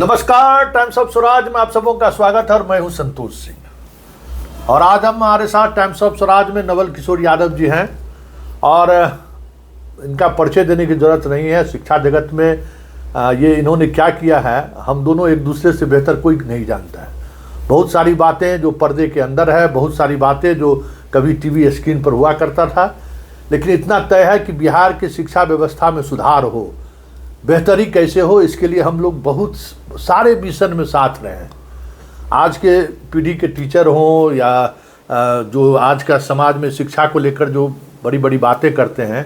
नमस्कार, times of Swaraj में आप सबों का स्वागत है और मैं हूं संतोष सिंह। और आज हमारे साथ टाइम्स ऑफ स्वराज में नवल किशोर यादव जी हैं और इनका परिचय देने की जरूरत नहीं है। शिक्षा जगत में ये इन्होंने क्या किया है हम दोनों एक दूसरे से बेहतर कोई नहीं जानता है। बहुत सारी बातें जो पर्दे के अंदर है, बहुत सारी बातें जो कभी टीवी स्क्रीन पर हुआ करता था, लेकिन इतना तय है कि बिहार की शिक्षा व्यवस्था में सुधार हो, बेहतरी कैसे हो, इसके लिए हम लोग बहुत सारे मिशन में साथ रहे हैं। आज के पीढ़ी के टीचर हों या जो आज का समाज में शिक्षा को लेकर जो बड़ी बड़ी बातें करते हैं,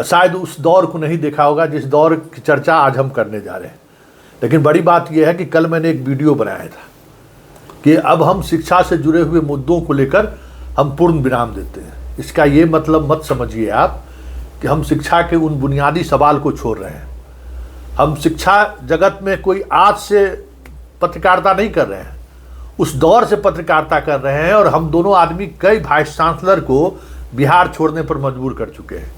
शायद उस दौर को नहीं देखा होगा जिस दौर की चर्चा आज हम करने जा रहे हैं। लेकिन बड़ी बात यह है कि कल मैंने एक वीडियो बनाया था कि अब हम शिक्षा से जुड़े हुए मुद्दों को लेकर हम पूर्ण विराम देते हैं। इसका ये मतलब मत समझिए आप कि हम शिक्षा के उन बुनियादी सवाल को छोड़ रहे हैं। हम शिक्षा जगत में कोई आज से पत्रकारिता नहीं कर रहे हैं, उस दौर से पत्रकारिता कर रहे हैं। और हम दोनों आदमी कई वाइस चांसलर को बिहार छोड़ने पर मजबूर कर चुके हैं,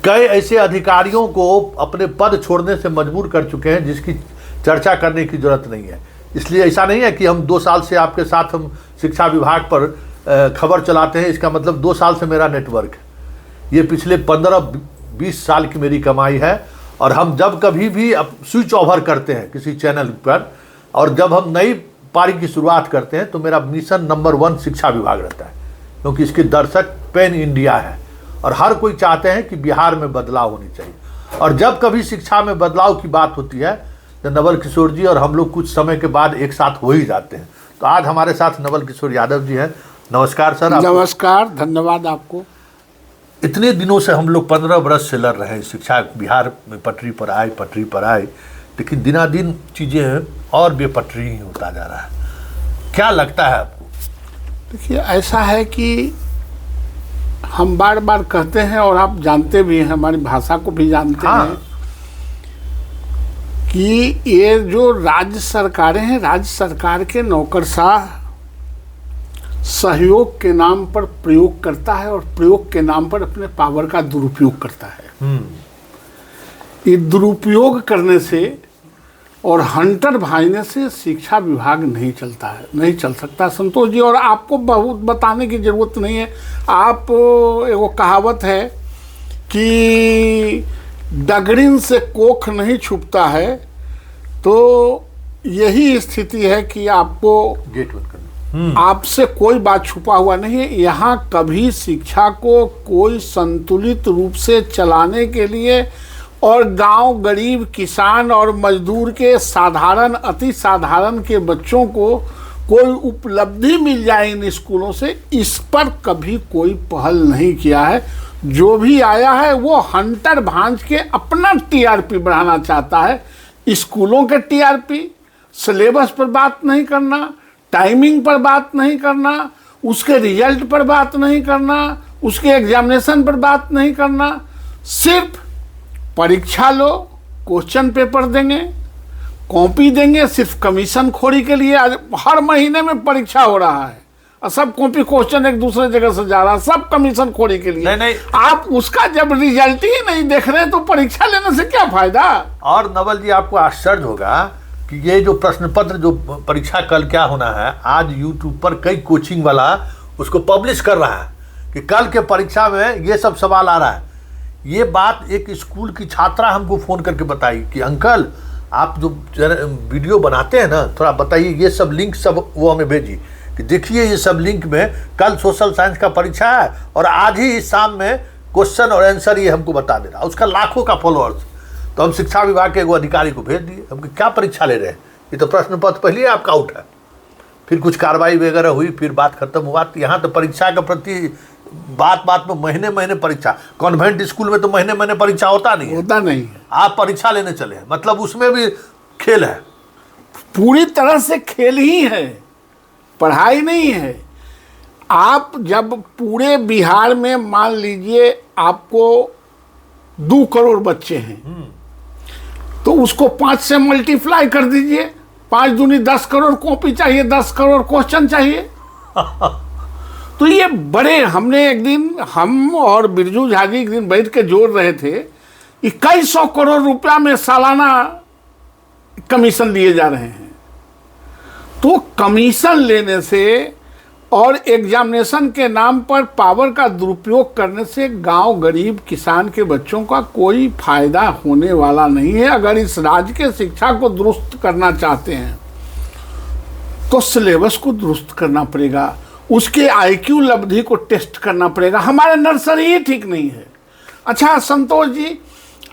कई ऐसे अधिकारियों को अपने पद छोड़ने से मजबूर कर चुके हैं जिसकी चर्चा करने की जरूरत नहीं है। इसलिए ऐसा नहीं है कि हम 2 साल से आपके साथ हम शिक्षा विभाग पर खबर चलाते हैं, इसका मतलब 2 साल से मेरा नेटवर्क है। ये पिछले 15-20 साल की मेरी कमाई है। और हम जब कभी भी स्विच ओवर करते हैं किसी चैनल पर और जब हम नई पारी की शुरुआत करते हैं तो मेरा मिशन नंबर 1 शिक्षा विभाग रहता है, क्योंकि इसके दर्शक पैन इंडिया है और हर कोई चाहते हैं कि बिहार में बदलाव होनी चाहिए। और जब कभी शिक्षा में बदलाव की बात होती है तो नवल किशोर जी और हम लोग कुछ समय के बाद एक साथ हो ही जाते हैं। तो आज हमारे साथ नवल किशोर यादव जी हैं। नमस्कार सर। नमस्कार, धन्यवाद आपको। इतने दिनों से हम लोग 15 बरस से लड़ रहे हैं, शिक्षा बिहार में पटरी पर आए, लेकिन दिनादिन चीज़ें और बेपटरी ही होता जा रहा है। क्या लगता है आपको? देखिए, ऐसा है कि हम बार बार कहते हैं और आप जानते भी हैं, हमारी भाषा को भी जानते हैं कि ये जो राज्य सरकारें हैं, राज्य सरकार के नौकरशाह सहयोग के नाम पर प्रयोग करता है और प्रयोग के नाम पर अपने पावर का दुरुपयोग करता है। ये दुरुपयोग करने से और हंटर भाईने से शिक्षा विभाग नहीं चलता है, नहीं चल सकता संतोष जी। और आपको बहुत बताने की जरूरत नहीं है। आप एगो कहावत है कि डगरिन से कोख नहीं छुपता है, तो यही स्थिति है कि आपको गेट बंद करना, आपसे कोई बात छुपा हुआ नहीं है। यहाँ कभी शिक्षा को कोई संतुलित रूप से चलाने के लिए और गांव गरीब किसान और मजदूर के साधारण अति साधारण के बच्चों को कोई उपलब्धि मिल जाए इन स्कूलों से, इस पर कभी कोई पहल नहीं किया है। जो भी आया है वो हंटर भांज के अपना टीआरपी बढ़ाना चाहता है। स्कूलों के टीआरपी, सिलेबस पर बात नहीं करना, टाइमिंग पर बात नहीं करना, उसके रिजल्ट पर बात नहीं करना, उसके एग्जामिनेशन पर बात नहीं करना। सिर्फ परीक्षा लो, क्वेश्चन पेपर देंगे, कॉपी देंगे, सिर्फ कमीशन खोरी के लिए। हर महीने में परीक्षा हो रहा है और सब कॉपी क्वेश्चन एक दूसरे जगह से जा रहा है, सब कमीशन खोरी के लिए। नहीं। आप उसका जब रिजल्ट ही नहीं देख रहे तो परीक्षा लेने से क्या फायदा? और नवल जी, आपको आश्चर्य होगा कि ये जो प्रश्न पत्र जो परीक्षा कल क्या होना है, आज यूट्यूब पर कई कोचिंग वाला उसको पब्लिश कर रहा है कि कल के परीक्षा में ये सब सवाल आ रहा है। ये बात एक स्कूल की छात्रा हमको फ़ोन करके बताई कि अंकल आप जो वीडियो बनाते हैं ना, थोड़ा बताइए, ये सब लिंक सब वो हमें भेजी कि देखिए ये सब लिंक में कल सोशल साइंस का परीक्षा है और आज ही शाम में क्वेश्चन और आंसर ये हमको बता दे रहा। उसका लाखों का फॉलोअर्स। तो हम शिक्षा विभाग के एगो अधिकारी को भेज दिए, हम क्या परीक्षा ले रहे हैं, ये तो प्रश्न पत्र पहले ही आपका आउट है। फिर कुछ कार्रवाई वगैरह हुई, फिर बात खत्म हुआ। तो यहाँ तो परीक्षा के प्रति बात में महीने महीने परीक्षा। कॉन्वेंट स्कूल में तो महीने महीने परीक्षा होता नहीं है। आप परीक्षा लेने चले हैं, मतलब उसमें भी खेल है, पूरी तरह से खेल ही है, पढ़ाई नहीं है। आप जब पूरे बिहार में मान लीजिए आपको 2 करोड़ बच्चे हैं तो उसको 5 से मल्टीप्लाई कर दीजिए। 5 दूनी 10 करोड़ कॉपी चाहिए, 10 करोड़ क्वेश्चन चाहिए। तो ये बड़े, हमने एक दिन, हम और बिरजू झा जी एक दिन बैठ के जोड़ रहे थे, 2100 करोड़ रुपया में सालाना कमीशन लिए जा रहे हैं। तो कमीशन लेने से और एग्जामिनेशन के नाम पर पावर का दुरुपयोग करने से गांव गरीब किसान के बच्चों का कोई फायदा होने वाला नहीं है। अगर इस राज्य के शिक्षा को दुरुस्त करना चाहते हैं तो सिलेबस को दुरुस्त करना पड़ेगा, उसके आईक्यू लब्धि को टेस्ट करना पड़ेगा। हमारे नर्सरी ही ठीक नहीं है। अच्छा संतोष जी,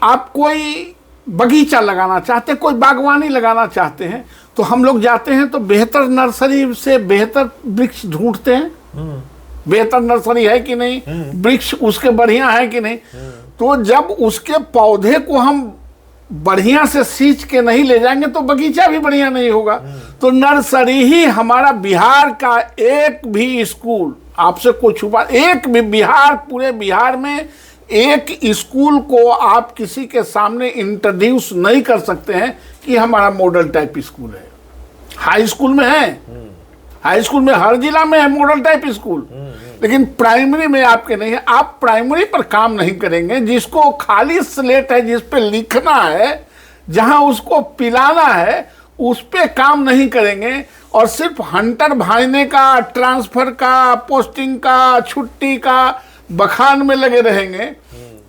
आप कोई बगीचा लगाना चाहते हैं, कोई बागवानी लगाना चाहते हैं, तो हम लोग जाते हैं तो बेहतर नर्सरी से बेहतर वृक्ष ढूंढते हैं। बेहतर नर्सरी है कि नहीं, वृक्ष उसके बढ़िया है कि नहीं। तो जब उसके पौधे को हम बढ़िया से सींच के नहीं ले जाएंगे तो बगीचा भी बढ़िया नहीं होगा। तो नर्सरी ही हमारा बिहार का एक भी स्कूल, आपसे कोई छुपा, एक भी बिहार, पूरे बिहार में एक स्कूल को आप किसी के सामने इंट्रोड्यूस नहीं कर सकते हैं कि हमारा मॉडल टाइप स्कूल है। हाई स्कूल में है, हाई स्कूल में हर जिला में है मॉडल टाइप स्कूल, लेकिन प्राइमरी में आपके नहीं है। आप प्राइमरी पर काम नहीं करेंगे, जिसको खाली स्लेट है, जिस पे लिखना है, जहां उसको पिलाना है, उस पे काम नहीं करेंगे और सिर्फ हंटर भाईने का, ट्रांसफर का, पोस्टिंग का, छुट्टी का बखान में लगे रहेंगे।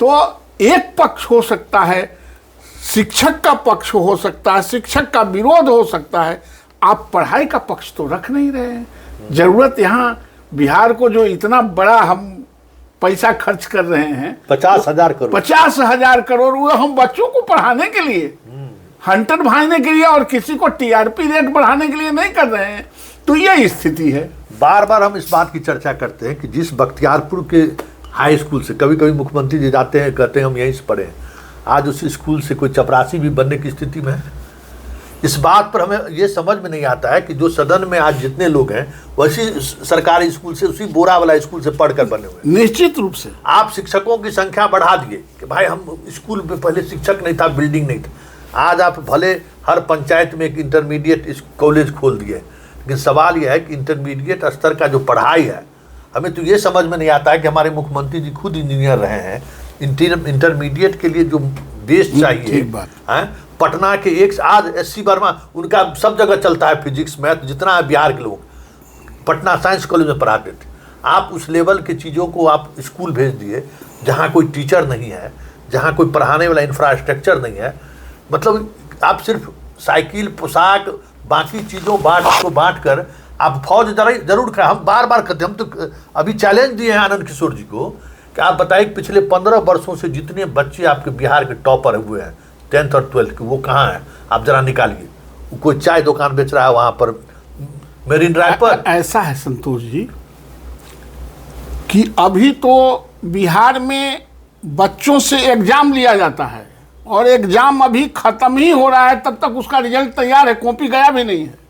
तो एक पक्ष हो सकता है, शिक्षक का पक्ष हो सकता है, शिक्षक का विरोध हो सकता है, आप पढ़ाई का पक्ष तो रख नहीं रहे हैं। जरूरत यहाँ बिहार को जो इतना बड़ा हम पैसा खर्च कर रहे हैं, 50,000 करोड़, 50,000 करोड़, वो हम बच्चों को पढ़ाने के लिए, हंटर भाईने के लिए और किसी को टीआरपी रेट बढ़ाने के लिए नहीं कर रहे हैं। तो ये स्थिति है। बार बार हम इस बात की चर्चा करते हैं कि जिस बख्तियारपुर के हाई स्कूल से कभी कभी मुख्यमंत्री जी जाते हैं, कहते हैं हम यहीं से पढ़े हैं, आज उस स्कूल से कोई चपरासी भी बनने की स्थिति में है। इस बात पर हमें ये समझ में नहीं आता है कि जो सदन में आज जितने लोग हैं वैसी सरकारी स्कूल से, उसी बोरा वाला स्कूल से पढ़कर बने हुए। निश्चित रूप से आप शिक्षकों की संख्या बढ़ा दिए कि भाई हम स्कूल में पहले शिक्षक नहीं था, बिल्डिंग नहीं था। आज आप भले हर पंचायत में एक इंटरमीडिएट कॉलेज खोल दिए, लेकिन सवाल यह है कि इंटरमीडिएट स्तर का जो पढ़ाई है, हमें तो ये समझ में नहीं आता है कि हमारे मुख्यमंत्री जी खुद इंजीनियर रहे हैं, इंटरमीडिएट के लिए जो बेस चाहिए है, पटना के एक आज SC वर्मा, उनका सब जगह चलता है फिजिक्स मैथ, जितना है बिहार के लोग पटना साइंस कॉलेज में पढ़ाते थे। आप उस लेवल की चीज़ों को आप स्कूल भेज दिए जहाँ कोई टीचर नहीं है, जहाँ कोई पढ़ाने वाला इंफ्रास्ट्रक्चर नहीं है। मतलब आप सिर्फ साइकिल, पोशाक, बाकी चीज़ों बांट कर आप फौज जरूर खाए। हम बार बार कहते हैं, हम तो अभी चैलेंज दिए हैं आनंद किशोर जी को कि आप बताइए पिछले 15 वर्षों से जितने बच्चे आपके बिहार के टॉपर हुए हैं 10th और 12th के, वो कहाँ हैं? आप जरा निकालिए। कोई चाय दुकान बेच रहा है वहाँ पर मेरीन ड्राइव पर। ऐसा है संतोष जी कि अभी तो बिहार में बच्चों से एग्जाम लिया जाता है और एग्जाम अभी खत्म ही हो रहा है, तब तक उसका रिजल्ट तैयार है, कॉपी गया भी नहीं है।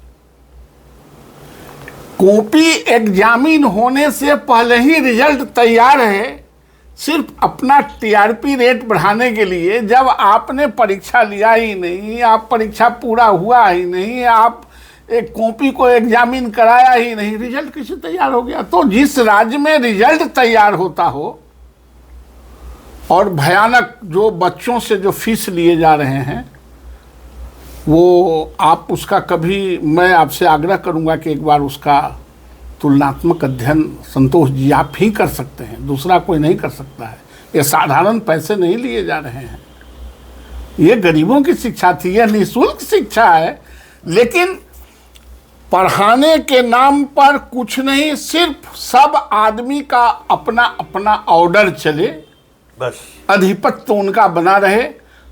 कॉपी एग्जामिन होने से पहले ही रिजल्ट तैयार है, सिर्फ अपना टीआरपी रेट बढ़ाने के लिए। जब आपने परीक्षा लिया ही नहीं, आप परीक्षा पूरा हुआ ही नहीं, आप एक कॉपी को एग्जामिन कराया ही नहीं, रिजल्ट कैसे तैयार हो गया? तो जिस राज्य में रिजल्ट तैयार होता हो और भयानक जो बच्चों से जो फीस लिए जा रहे हैं, वो आप उसका कभी, मैं आपसे आग्रह करूंगा कि एक बार उसका तुलनात्मक अध्ययन संतोष जी आप ही कर सकते हैं, दूसरा कोई नहीं कर सकता है। ये साधारण पैसे नहीं लिए जा रहे हैं, ये गरीबों की शिक्षा थी, यह निःशुल्क शिक्षा है। लेकिन पढ़ाने के नाम पर कुछ नहीं, सिर्फ सब आदमी का अपना अपना ऑर्डर चले, बस अधिपत्य तो उनका बना रहे,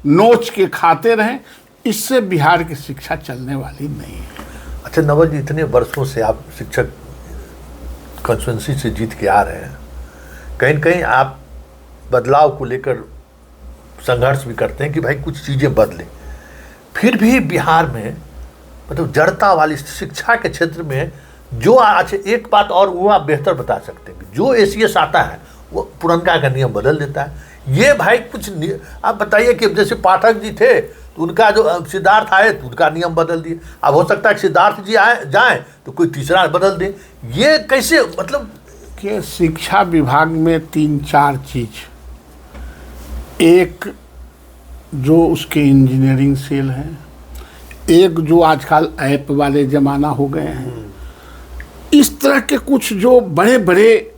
नोच के खाते रहें। इससे बिहार की शिक्षा चलने वाली नहीं है। अच्छा नवल जी, इतने वर्षों से आप शिक्षक कॉन्स्टिट्यूंसी से जीत के आ रहे हैं, कहीं न कहीं आप बदलाव को लेकर संघर्ष भी करते हैं कि भाई कुछ चीज़ें बदलें, फिर भी बिहार में मतलब जड़ता वाली शिक्षा के क्षेत्र में जो आज एक बात और वो आप बेहतर बता सकते हैं कि जो ACS आता है वो पुरनका का नियम बदल देता है। ये भाई कुछ आप बताइए कि जैसे पाठक जी थे तो उनका जो सिद्धार्थ आए तो उनका नियम बदल दिए, अब हो सकता है कि सिद्धार्थ जी जाएं तो कोई तीसरा बदल दे। ये कैसे, मतलब कि शिक्षा विभाग में 3-4 चीज, एक जो उसके इंजीनियरिंग सेल है, एक जो आजकल ऐप वाले जमाना हो गए हैं, इस तरह के कुछ जो बड़े बड़े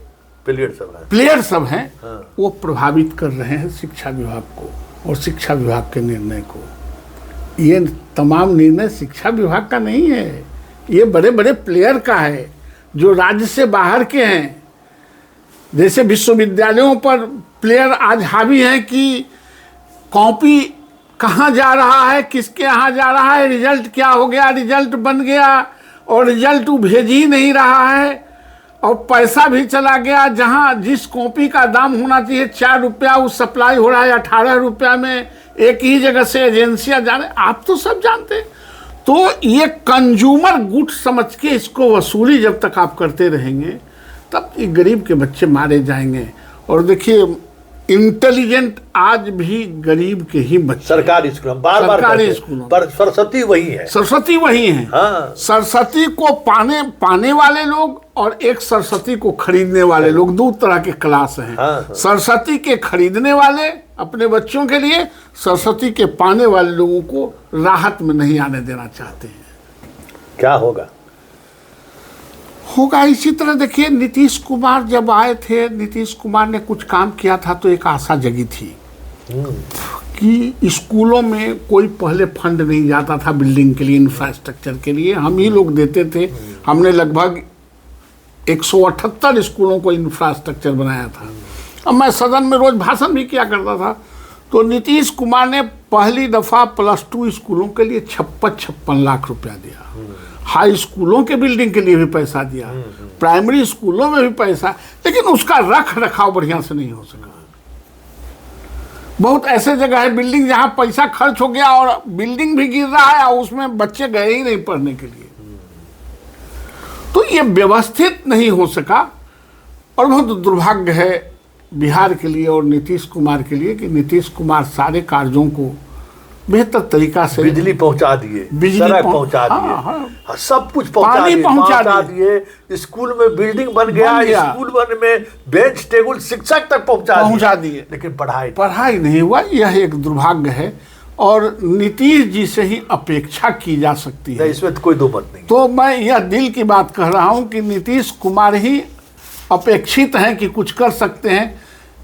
प्लेयर सब हैं, वो प्रभावित कर रहे हैं शिक्षा विभाग को और शिक्षा विभाग के निर्णय को। ये तमाम निर्णय शिक्षा विभाग का नहीं है, ये बड़े बड़े प्लेयर का है जो राज्य से बाहर के हैं। जैसे विश्वविद्यालयों पर प्लेयर आज हावी हैं कि कॉपी कहाँ जा रहा है, किसके यहाँ जा रहा है, रिजल्ट क्या हो गया, रिजल्ट बन गया और रिजल्ट वो भेज ही नहीं रहा है और पैसा भी चला गया। जहाँ जिस कॉपी का दाम होना चाहिए 4 रुपया, वो सप्लाई हो रहा है 18 रुपया में। एक ही जगह से एजेंसियां जा रहे, आप तो सब जानते हैं। तो ये कंज्यूमर गुड्स समझ के इसको वसूली जब तक आप करते रहेंगे तब ये गरीब के बच्चे मारे जाएंगे। और देखिए इंटेलिजेंट आज भी गरीब के ही बच्चे, सरकारी स्कूल सरकारी स्कूलों पर सरस्वती वही है, सरस्वती वही है। हाँ। सरस्वती को पाने वाले लोग और एक सरस्वती को खरीदने वाले लोग, 2 तरह के क्लास हैं। हाँ। सरस्वती के खरीदने वाले अपने बच्चों के लिए, सरस्वती के पाने वाले लोगों को राहत में नहीं आने देना चाहते हैं। क्या होगा इसी तरह देखिए नीतीश कुमार जब आए थे, नीतीश कुमार ने कुछ काम किया था तो एक आशा जगी थी कि स्कूलों में कोई पहले फंड नहीं जाता था बिल्डिंग के लिए, इंफ्रास्ट्रक्चर के लिए, हम ही लोग देते थे। हमने लगभग 178 स्कूलों को इंफ्रास्ट्रक्चर बनाया था। अब मैं सदन में रोज भाषण भी किया करता था। तो नीतीश कुमार ने पहली दफ़ा +2 स्कूलों के लिए 56 लाख रुपया दिया, हाई स्कूलों के बिल्डिंग के लिए भी पैसा दिया, प्राइमरी स्कूलों में भी पैसा, लेकिन उसका रख रखाव बढ़िया से नहीं हो सका। बहुत ऐसे जगह है बिल्डिंग जहां पैसा खर्च हो गया और बिल्डिंग भी गिर रहा है और उसमें बच्चे गए ही नहीं पढ़ने के लिए। तो ये व्यवस्थित नहीं हो सका और बहुत दुर्भाग्य है बिहार के लिए और नीतीश कुमार के लिए कि नीतीश कुमार सारे कार्यों को बेहतर तरीका से, बिजली पहुंचा दिए, सड़क पहुंचा दिए, सब कुछ पहुंचा दिए, स्कूल में बिल्डिंग बन गया, स्कूल में बेंच टेबल शिक्षक तक पहुंचा दिए, लेकिन पढ़ाई नहीं हुआ। यह एक दुर्भाग्य है और नीतीश जी से ही अपेक्षा की जा सकती है, इसमें तो कोई दो मत नहीं। तो मैं यह दिल की बात कह रहा हूं कि नीतीश कुमार ही अपेक्षित हैं कि कुछ कर सकते हैं।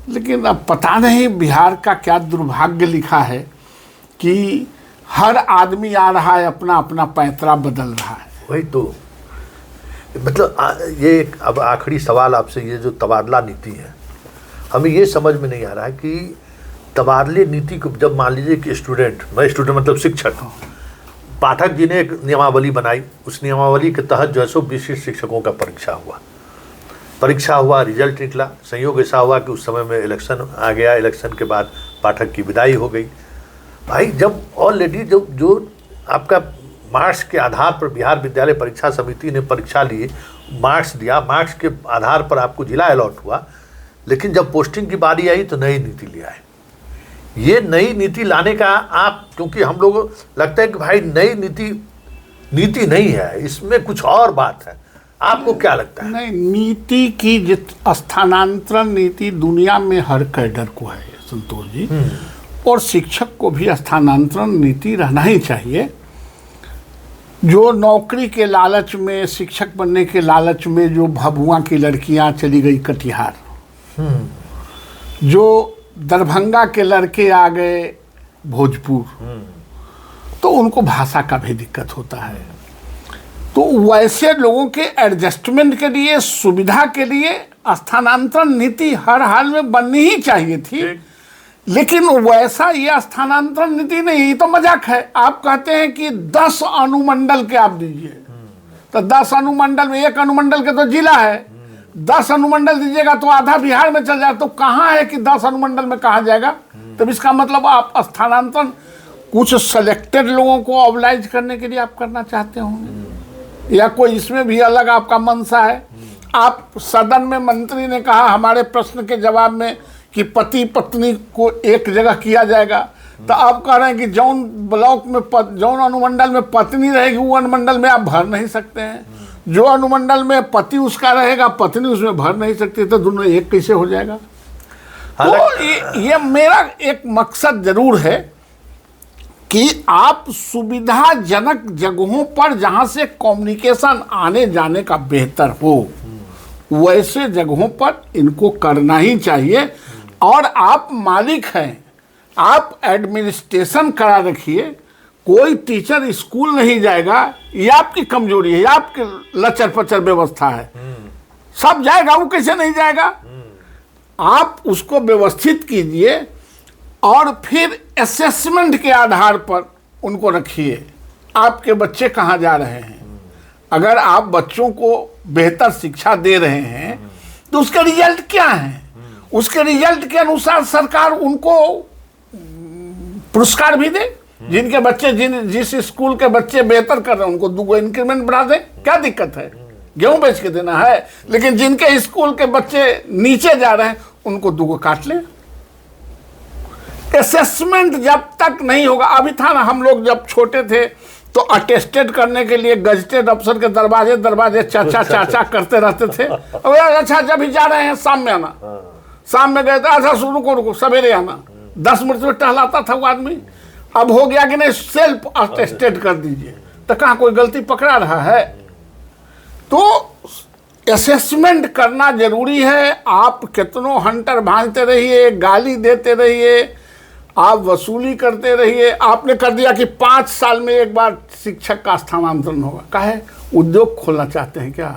लेकिन अब पता नहीं बिहार का क्या दुर्भाग्य लिखा है कि हर आदमी आ रहा है, अपना अपना पैंतरा बदल रहा है। वही तो मतलब ये अब आखिरी सवाल आपसे, ये जो तबादला नीति है, हमें ये समझ में नहीं आ रहा है कि तबादले नीति को जब मान लीजिए कि स्टूडेंट मतलब शिक्षक, पाठक जी ने एक नियमावली बनाई, उस नियमावली के तहत जो है 120 शिक्षकों का परीक्षा हुआ, रिजल्ट निकला। संयोग ऐसा हुआ कि उस समय में इलेक्शन आ गया, इलेक्शन के बाद पाठक की विदाई हो गई। भाई जब ऑलरेडी जो आपका मार्क्स के आधार पर बिहार विद्यालय परीक्षा समिति ने परीक्षा लिए, मार्क्स दिया, मार्क्स के आधार पर आपको जिला अलॉट हुआ, लेकिन जब पोस्टिंग की बारी आई तो नई नीति ले आए। ये नई नीति लाने का आप, क्योंकि हम लोग लगता है कि भाई नई नीति नहीं है, इसमें कुछ और बात है, आपको क्या लगता है? नहीं, नीति की स्थानांतरण नीति दुनिया में हर कैडर को है संतोष जी, और शिक्षक को भी स्थानांतरण नीति रहना ही चाहिए। जो नौकरी के लालच में, शिक्षक बनने के लालच में जो भभुआ की लड़कियां चली गई कटिहार, जो दरभंगा के लड़के आ गए भोजपुर, तो उनको भाषा का भी दिक्कत होता है। तो वैसे लोगों के एडजस्टमेंट के लिए, सुविधा के लिए स्थानांतरण नीति हर हाल में बननी ही चाहिए थी, लेकिन वैसा ये स्थानांतरण नीति नहीं। तो मजाक है, आप कहते हैं कि 10 अनुमंडल के आप दीजिए, तो 10 अनुमंडल में, एक अनुमंडल के तो जिला है, 10 अनुमंडल दीजिएगा तो आधा बिहार में चल जाए, तो कहाँ है कि 10 अनुमंडल में कहाँ जाएगा? तब इसका मतलब आप स्थानांतरण कुछ सेलेक्टेड लोगों को ऑबलाइज करने के लिए आप करना चाहते होंगे, या कोई इसमें भी अलग आपका मंशा है। आप सदन में मंत्री ने कहा हमारे प्रश्न के जवाब में कि पति पत्नी को एक जगह किया जाएगा, तो आप कह रहे हैं कि जौन ब्लॉक में जौन अनुमंडल में पत्नी रहेगी वो अनुमंडल में आप भर नहीं सकते हैं, जो अनुमंडल में पति उसका रहेगा पत्नी उसमें भर नहीं सकती, तो दोनों एक कैसे हो जाएगा? तो ये मेरा एक मकसद जरूर है कि आप सुविधाजनक जगहों पर जहां से कम्युनिकेशन आने जाने का बेहतर हो, वैसे जगहों पर इनको करना ही चाहिए। और आप मालिक हैं, आप एडमिनिस्ट्रेशन करा रखिए। कोई टीचर स्कूल नहीं जाएगा, ये आपकी कमजोरी है, ये आपकी लचर पचर व्यवस्था है। सब जाएगा, वो कैसे नहीं जाएगा? आप उसको व्यवस्थित कीजिए और फिर असेसमेंट के आधार पर उनको रखिए। आपके बच्चे कहाँ जा रहे हैं? अगर आप बच्चों को बेहतर शिक्षा दे रहे हैं तो उसका रिजल्ट क्या है? उसके रिजल्ट के अनुसार सरकार उनको पुरस्कार भी दे। जिनके बच्चे जिस स्कूल के बच्चे बेहतर कर रहे हैं उनको 2 इंक्रीमेंट बढ़ा दे, क्या दिक्कत है? गेहूं बेच के देना है। लेकिन जिनके स्कूल के बच्चे नीचे जा रहे हैं उनको 2 काट ले। असेसमेंट जब तक नहीं होगा, अभी था ना, हम लोग जब छोटे थे तो अटेस्टेड करने के लिए गजटेड अफसर के दरवाजे दरवाजे चाचा चाचा करते रहते थे। अब अच्छा जब ही जा रहे हैं शाम में आना, शाम में गए थे, अच्छा रुको रुको सवेरे आना, 10 मिनट में टहलाता था वो आदमी। अब हो गया कि नहीं, सेल्फ अटेस्टेड कर दीजिए, तो कहाँ कोई गलती पकड़ा रहा है? तो असेसमेंट करना जरूरी है। आप कितनों हंटर भांजते रहिए, गाली देते रहिए, आप वसूली करते रहिए। आपने कर दिया कि 5 साल में एक बार शिक्षक का स्थानांतरण होगा। काहे? उद्योग खोलना चाहते हैं क्या?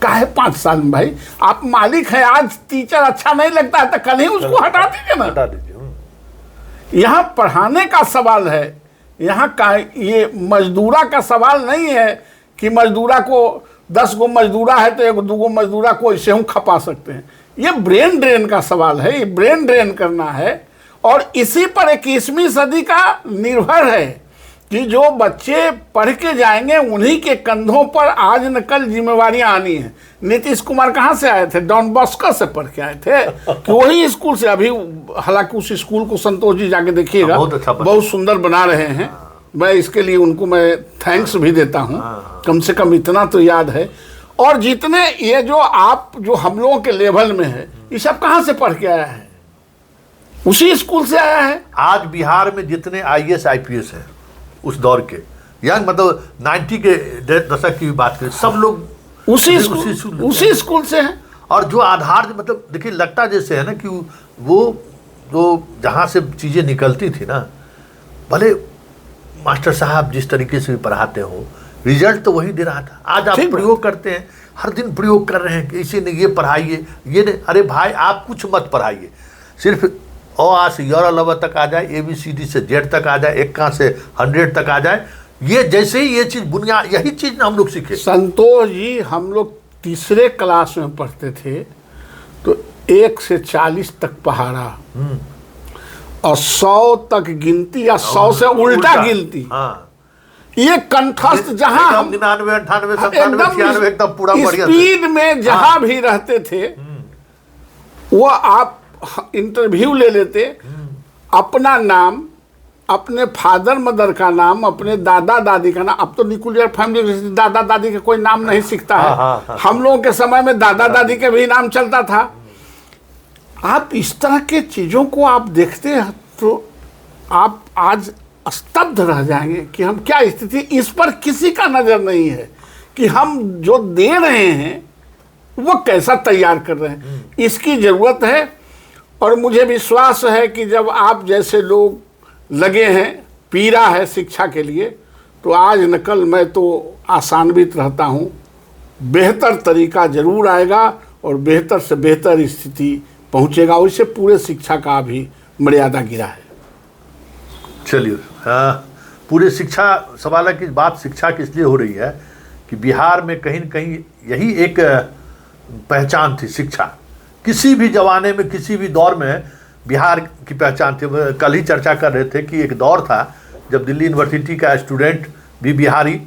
काहे 5 साल में? भाई आप मालिक हैं, आज टीचर अच्छा नहीं लगता है तो कल ही उसको हटा दीजिए ना। हटा दीजिए। यहाँ पढ़ाने का सवाल है, यहाँ का ये मजदूरा का सवाल नहीं है कि मजदूरा को 10 गो मजदूरा है तो 1-2 गो मजदूरा को ऐसे हम खपा सकते हैं। ये ब्रेन ड्रेन का सवाल है, ये ब्रेन ड्रेन करना है। और इसी पर 21वीं सदी का निर्भर है कि जो बच्चे पढ़ के जाएंगे उन्हीं के कंधों पर आज न कल जिम्मेवारियां आनी है। नीतीश कुमार कहाँ से आए थे? डॉन बॉस्को से पढ़ के आए थे कि वही स्कूल से। अभी हालांकि उस स्कूल को संतोष जी जाके देखिएगा, बहुत सुंदर बना रहे हैं। मैं इसके लिए उनको मैं थैंक्स भी देता हूँ, कम से कम इतना तो याद है। और जितने ये जो हम लोगों के लेवल में है, ये सब कहाँ से पढ़ के आया है? उसी स्कूल से आया है। आज बिहार में जितने IAS IPS हैं उस दौर के, या मतलब 90 के दशक की बात करें, सब लोग उसी स्कूल से हैं। और जो आधार, मतलब देखिए, लगता जैसे है ना कि वो जो जहाँ से चीज़ें निकलती थी ना, भले मास्टर साहब जिस तरीके से भी पढ़ाते हो, रिजल्ट तो वही दे रहा था। आज आप प्रयोग करते हैं, हर दिन प्रयोग कर रहे हैं कि इसी ने ये पढ़ाइए, ये नहीं। अरे भाई आप कुछ मत पढ़ाइए, सिर्फ अ आ से य ल व तक आ जाए, ABCD से Z तक आ जाए, 1 से 100 तक आ जाए। ये जैसे ही ये चीज़ बुनियाद, यही चीज़ ना हम लोग सीखे। संतोष जी, हम लोग 3रे क्लास में पढ़ते थे तो 1 से 40 तक पहाड़ा और 100 तक गिनती या 100 से उल्टा गिनती। ये कंठस्थ जहां हम 99, 98, 97, 96 एकदम पूरा बढ़िया स्पीड में जहां भी रहते थे, वो आप इंटरव्यू ले लेते, अपना नाम, अपने फादर मदर का नाम, अपने दादा दादी का नाम। अब तो न्यूक्लियर फैमिली, दादा दादी का कोई नाम नहीं सीखता है। हम लोगों के समय में दादा दादी के भी नाम चलता था। आप इस तरह के चीज़ों को आप देखते हैं तो आप आज स्तब्ध रह जाएंगे कि हम क्या स्थिति। इस पर किसी का नज़र नहीं है कि हम जो दे रहे हैं वो कैसा तैयार कर रहे हैं। इसकी ज़रूरत है। और मुझे विश्वास है कि जब आप जैसे लोग लगे हैं, पीड़ा है शिक्षा के लिए, तो आज न कल मैं तो आशान्वित रहता हूँ, बेहतर तरीका जरूर आएगा और बेहतर से बेहतर स्थिति पहुँचेगा। उससे पूरे शिक्षा का भी मर्यादा गिरा है। चलिए, पूरे शिक्षा सवाल की बात शिक्षा की इसलिए हो रही है कि बिहार में कहीं न कहीं यही एक पहचान थी शिक्षा। किसी भी ज़माने में, किसी भी दौर में बिहार की पहचान थी। कल ही चर्चा कर रहे थे कि एक दौर था जब दिल्ली यूनिवर्सिटी का स्टूडेंट भी बिहारी,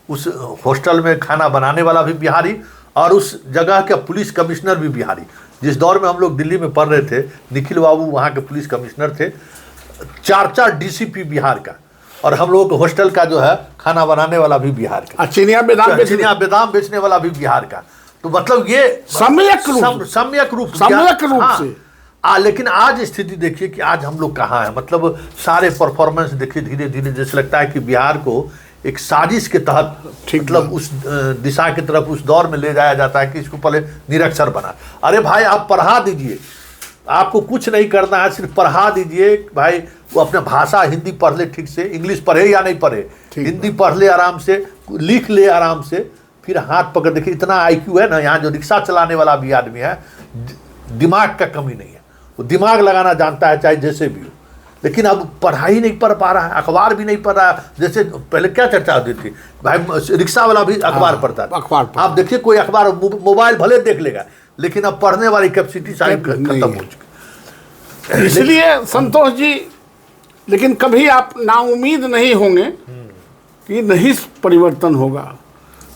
उस हॉस्टल में खाना बनाने वाला भी बिहारी, और उस जगह का पुलिस कमिश्नर भी बिहारी। जिस दौर में हम लोग दिल्ली में पढ़ रहे थे, निखिल बाबू वहाँ के पुलिस कमिश्नर थे, 4 DCP बिहार का, और हम लोगों के हॉस्टल का जो है खाना बनाने वाला भी बिहार का, चिनिया बेदाम बेचने वाला भी बिहार का। तो मतलब ये सम्यक रूप से। लेकिन आज स्थिति देखिए कि आज हम लोग कहाँ हैं, मतलब सारे परफॉर्मेंस देखिए धीरे धीरे जैसे लगता है कि बिहार को एक साजिश के तहत मतलब उस दिशा की तरफ उस दौर में ले जाया जाता है कि इसको पहले निरक्षर बना। अरे भाई आप पढ़ा दीजिए, आपको कुछ नहीं करना है, सिर्फ पढ़ा दीजिए भाई। वो अपने भाषा हिंदी पढ़ ले ठीक से, इंग्लिश पढ़े या नहीं पढ़े, हिंदी पढ़ ले आराम से, लिख ले आराम से, फिर हाथ पकड़। देखिए इतना IQ है ना, यहाँ जो रिक्शा चलाने वाला भी आदमी है, दिमाग का कमी नहीं है, वो दिमाग लगाना जानता है चाहे जैसे भी हो। लेकिन अब पढ़ाई नहीं पढ़ पा रहा है, अखबार भी नहीं पढ़ रहा है। जैसे पहले क्या चर्चा होती थी भाई, रिक्शा वाला भी अखबार पढ़ता था। आप देखिए कोई अखबार, मोबाइल भले देख लेगा, लेकिन अब पढ़ने वाली कैपेसिटी सारी खत्म हो चुकी। इसलिए संतोष जी, लेकिन कभी आप नाउम्मीद नहीं होंगे कि नहीं परिवर्तन होगा।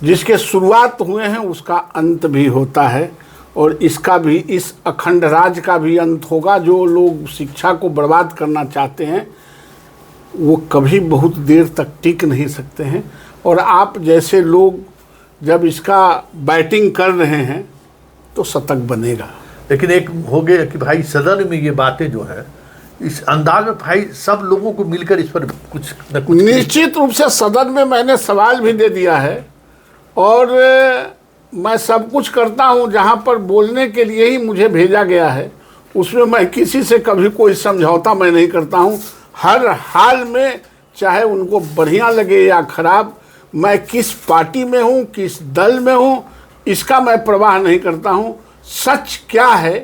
जिसके शुरुआत हुए हैं उसका अंत भी होता है, और इसका भी, इस अखंड राज का भी अंत होगा। जो लोग शिक्षा को बर्बाद करना चाहते हैं वो कभी बहुत देर तक टिक नहीं सकते हैं। और आप जैसे लोग जब इसका बैटिंग कर रहे हैं तो शतक बनेगा। लेकिन एक हो गया कि भाई सदन में ये बातें जो है इस अंदाज में भाई सब लोगों को मिलकर इस पर कुछ न कुछ निश्चित रूप से सदन में मैंने सवाल भी दे दिया है, और मैं सब कुछ करता हूं जहां पर बोलने के लिए ही मुझे भेजा गया है। उसमें मैं किसी से कभी कोई समझौता मैं नहीं करता हूं। हर हाल में, चाहे उनको बढ़िया लगे या खराब, मैं किस पार्टी में हूं, किस दल में हूं, इसका मैं परवाह नहीं करता हूं। सच क्या है,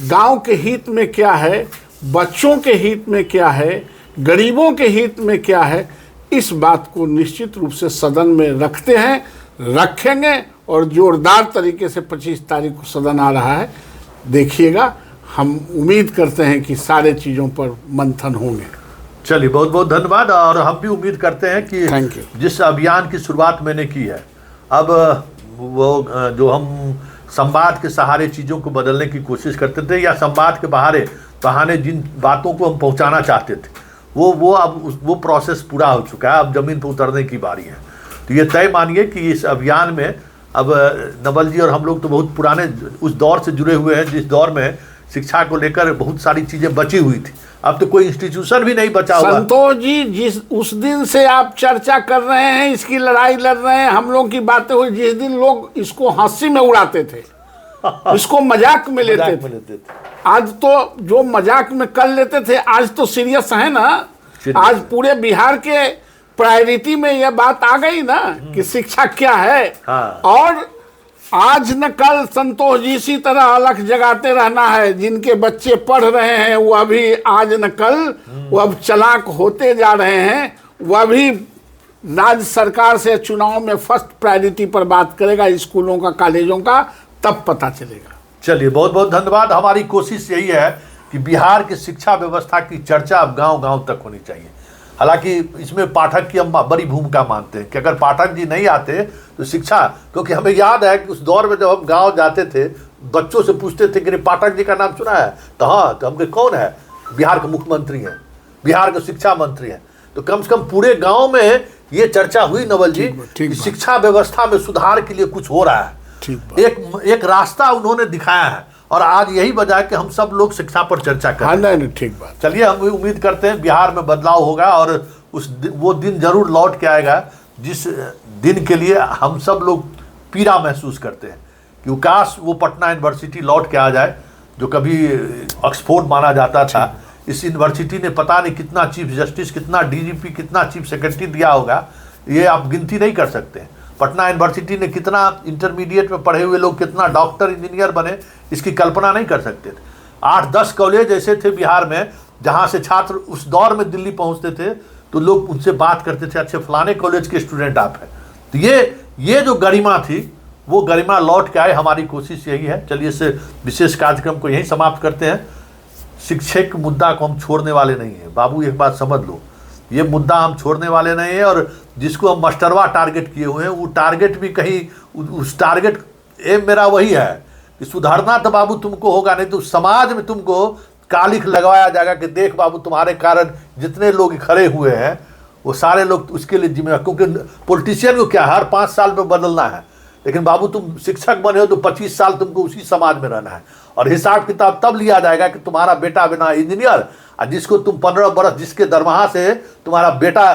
गांव के हित में क्या है, बच्चों के हित में क्या है, गरीबों के हित में क्या है, इस बात को निश्चित रूप से सदन में रखते हैं, रखेंगे। और जोरदार तरीके से 25 तारीख को सदन आ रहा है, देखिएगा। हम उम्मीद करते हैं कि सारे चीज़ों पर मंथन होंगे। चलिए, बहुत बहुत धन्यवाद। और हम भी उम्मीद करते हैं कि जिस अभियान की शुरुआत मैंने की है, अब वो जो हम संवाद के सहारे चीज़ों को बदलने की कोशिश करते थे, या संवाद के बहाने जिन बातों को हम पहुंचाना चाहते थे, वो अब वो प्रोसेस पूरा हो चुका है। अब ज़मीन पर उतरने की बारी है। तो ये तय मानिए कि इस अभियान में अब नवल जी और हम लोग तो बहुत पुराने उस दौर से जुड़े हुए हैं जिस दौर में शिक्षा को लेकर बहुत सारी चीज़ें बची हुई थी। अब तो कोई इंस्टीट्यूशन भी नहीं बचा हुआ। संतोष जी, जिस उस दिन से आप चर्चा कर रहे हैं, इसकी लड़ाई लड़ रहे हैं, हम लोग की बातें हुई, जिस दिन लोग इसको हंसी में उड़ाते थे, इसको मजाक में लेते थे। आज तो जो मजाक में कर लेते थे, आज तो सीरियस है ना। आज पूरे बिहार के प्रायोरिटी में यह बात आ गई ना कि शिक्षा क्या है। हाँ। और आज न कल संतोष जी इसी तरह अलख जगाते रहना है। जिनके बच्चे पढ़ रहे हैं वह भी आज न कल वह अब चालाक होते जा रहे हैं। वह भी राज्य सरकार से चुनाव में फर्स्ट प्रायोरिटी पर बात करेगा, स्कूलों का, कॉलेजों का, तब पता चलेगा। चलिए, बहुत बहुत धन्यवाद। हमारी कोशिश यही है कि बिहार की शिक्षा व्यवस्था की चर्चा अब गांव-गांव तक होनी चाहिए। हालांकि इसमें पाठक की हम बड़ी भूमिका मानते हैं कि अगर पाठक जी नहीं आते तो शिक्षा, क्योंकि हमें याद है कि उस दौर में जब हम गांव जाते थे, बच्चों से पूछते थे कि पाठक जी का नाम सुना है, तो हाँ, तो हमके कौन है? बिहार के मुख्यमंत्री हैं, बिहार के शिक्षा मंत्री हैं। तो कम से कम पूरे गाँव में ये चर्चा हुई नवल जी कि शिक्षा व्यवस्था में सुधार के लिए कुछ हो रहा है। एक रास्ता उन्होंने दिखाया है, और आज यही वजह है कि हम सब लोग शिक्षा पर चर्चा कर रहे हैं। ठीक बात। चलिए, हम भी उम्मीद करते हैं बिहार में बदलाव होगा, और वो दिन जरूर लौट के आएगा जिस दिन के लिए हम सब लोग पीड़ा महसूस करते हैं कि काश वो पटना यूनिवर्सिटी लौट के आ जाए, जो कभी ऑक्सफोर्ड माना जाता था। इस यूनिवर्सिटी ने पता नहीं कितना चीफ जस्टिस, कितना DGP, कितना चीफ सेक्रेटरी दिया होगा, ये आप गिनती नहीं कर सकते हैं। पटना यूनिवर्सिटी ने कितना इंटरमीडिएट में पढ़े हुए लोग कितना डॉक्टर, इंजीनियर बने, इसकी कल्पना नहीं कर सकते थे। 8-10 कॉलेज ऐसे थे बिहार में जहाँ से छात्र उस दौर में दिल्ली पहुँचते थे तो लोग उनसे बात करते थे, अच्छे फलाने कॉलेज के स्टूडेंट आप हैं। तो ये जो गरिमा थी, वो गरिमा लौट के आए। हमारी कोशिश यही है। चलिए, इस विशेष कार्यक्रम को यहीं समाप्त करते हैं। शिक्षक मुद्दा को हम छोड़ने वाले नहीं हैं बाबू, एक बात समझ लो, ये मुद्दा हम छोड़ने वाले नहीं है। और जिसको हम मास्टरवा टारगेट किए हुए हैं, वो टारगेट भी कहीं, उस टारगेट एम मेरा वही है कि सुधारना तो बाबू तुमको होगा, नहीं तो समाज में तुमको कालिख लगवाया जाएगा कि देख बाबू, तुम्हारे कारण जितने लोग खड़े हुए हैं वो सारे लोग उसके लिए जिम्मेदार। क्योंकि पॉलिटिशियन को क्या हर 5 साल में बदलना है, लेकिन बाबू तुम शिक्षक बने हो तो 25 साल तुमको उसी समाज में रहना है, और हिसाब किताब तब लिया जाएगा कि तुम्हारा बेटा बना इंजीनियर, और जिसको तुम 15 बरस जिसके दरमाहा से तुम्हारा बेटा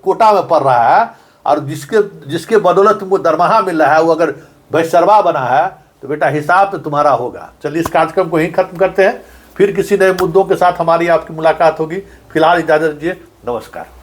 कोटा में पढ़ रहा है, और जिसके बदौलत तुमको दरमाहा मिल रहा है, वो अगर बैशरवा बना है तो बेटा हिसाब तो तुम्हारा होगा। चलिए इस कार्यक्रम को यहीं खत्म करते हैं, फिर किसी नए मुद्दों के साथ हमारी आपकी मुलाकात होगी। फिलहाल इजाजत दीजिए, नमस्कार।